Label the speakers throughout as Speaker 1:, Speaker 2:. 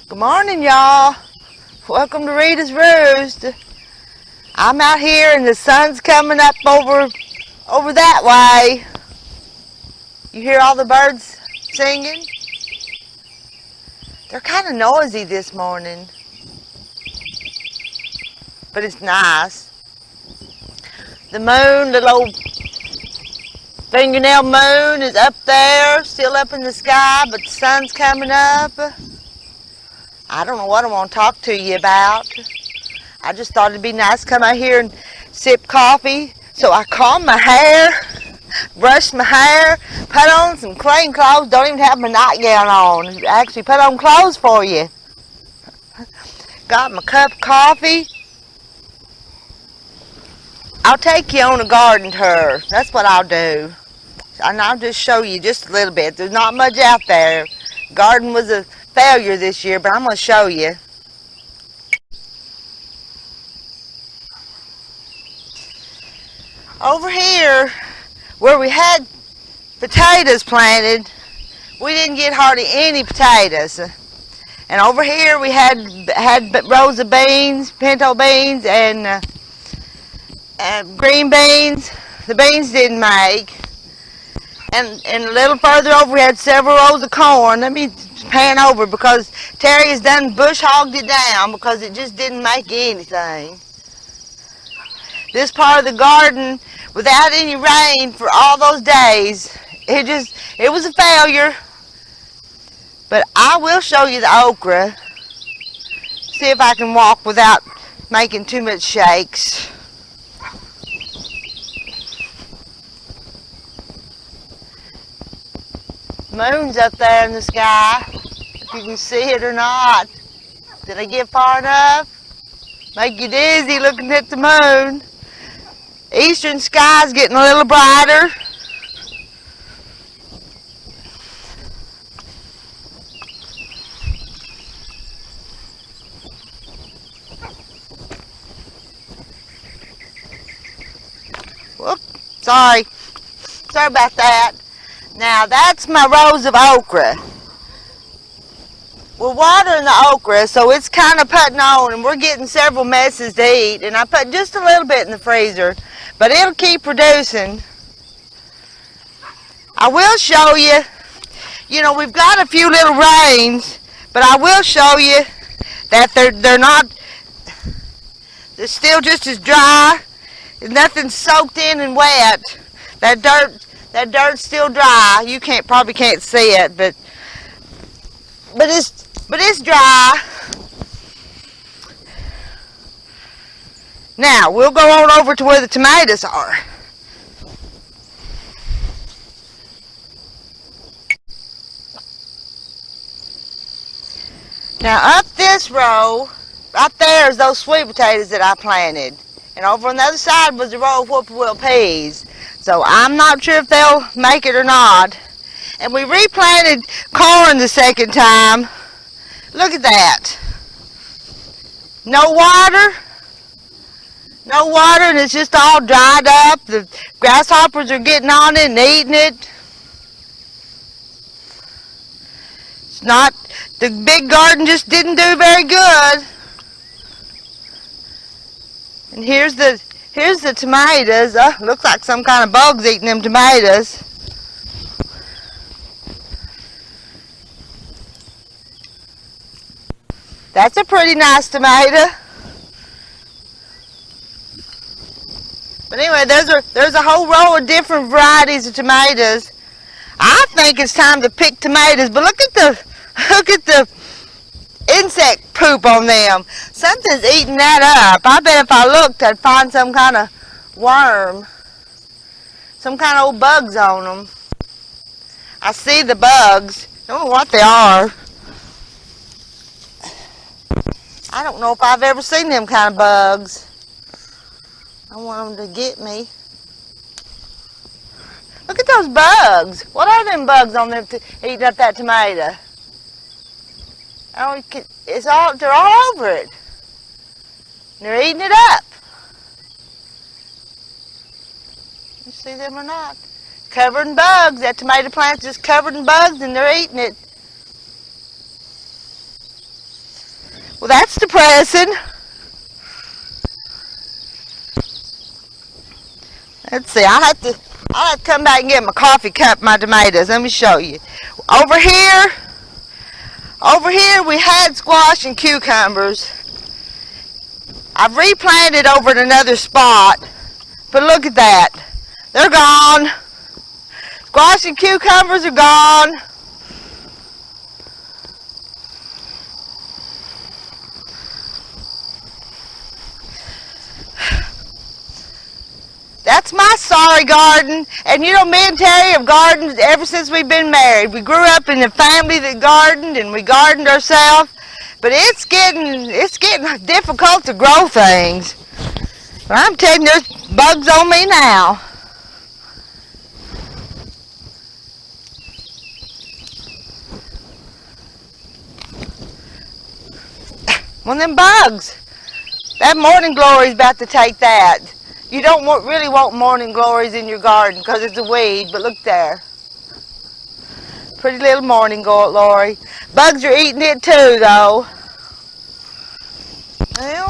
Speaker 1: Good morning, y'all. Welcome to Rita's Roost. I'm out here and the sun's coming up over that way. You hear all the birds singing? They're kind of noisy this morning, but it's nice. The moon, the little fingernail moon is up there, still up in the sky, but the sun's coming up. I don't know what I want to talk to you about. I just thought it'd be nice to come out here and sip coffee. So I combed my hair, brushed my hair, put on some clean clothes. Don't even have my nightgown on. Actually put on clothes for you. Got my cup of coffee. I'll take you on a garden tour. That's what I'll do. And I'll just show you just a little bit. There's not much out there. Garden was a failure this year, but I'm going to show you. Over here, where we had potatoes planted, we didn't get hardly any potatoes. And over here we had rows of beans, pinto beans, and green beans. The beans didn't make. And a little further over we had several rows of corn. Let me pan over because Terry has done bush hogged it down because it just didn't make anything. This part of the garden, without any rain for all those days, it was a failure. But I will show you the okra. See if I can walk without making too much shakes. Moon's up there in the sky, if you can see it or not. Did I get far enough? Make you dizzy looking at the moon. Eastern sky's getting a little brighter. Whoop, sorry about that. Now that's my rows of okra. We're watering the okra, so it's kind of putting on, and we're getting several messes to eat. And I put just a little bit in the freezer, but it'll keep producing. I will show you, we've got a few little rains, but I will show you that they're still just as dry. Nothing's soaked in and wet. That dirt's still dry. You probably can't see it, but it's dry. Now we'll go on over to where the tomatoes are. Now up this row, right there is those sweet potatoes that I planted. And over on the other side was a row of whippoorwill peas. So I'm not sure if they'll make it or not. And we replanted corn the second time. Look at that. No water, and it's just all dried up. The grasshoppers are getting on it and eating it. The big garden just didn't do very good. And here's the tomatoes. Looks like some kind of bug's eating them tomatoes. That's a pretty nice tomato. But anyway, there's a whole row of different varieties of tomatoes. I think it's time to pick tomatoes, but look at the insect poop on them. Something's eating that up. I bet if I looked, I'd find some kind of worm. Some kind of old bugs on them. I see the bugs. I don't know what they are. I don't know if I've ever seen them kind of bugs. I want them to get me. Look at those bugs. What are them bugs on them eating up that tomato? Oh, they're all over it. They're eating it up. You see them or not? Covered in bugs. That tomato plant's just covered in bugs and they're eating it. Well, that's depressing. Let's see. I'll have to come back and get my coffee cup, my tomatoes. Let me show you. Over here we had squash and cucumbers. I've replanted over in another spot, but look at that. They're gone. Squash and cucumbers are gone. That's my sorry garden. And you know, me and Terry have gardened ever since we've been married. We grew up in a family that gardened, and we gardened ourselves. But it's getting difficult to grow things. But I'm telling you, there's bugs on me now. One of them bugs. That morning glory's about to take that. You don't really want morning glories in your garden because it's a weed, but look there. Pretty little morning glory. Bugs are eating it too, though. Well,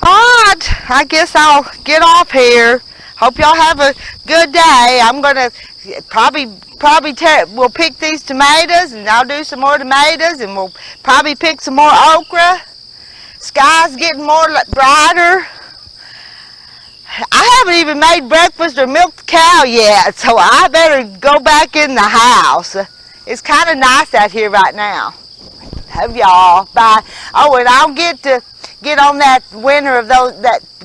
Speaker 1: alright, I guess I'll get off here. Hope y'all have a good day. I'm going to we'll pick these tomatoes, and I'll do some more tomatoes, and we'll probably pick some more okra. Sky's getting more brighter. I haven't even made breakfast or milked the cow yet, so I better go back in the house. It's kind of nice out here right now. Love y'all. Bye. Oh, and I'll get on that winner of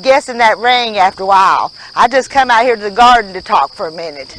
Speaker 1: guessing that ring after a while. I just come out here to the garden to talk for a minute.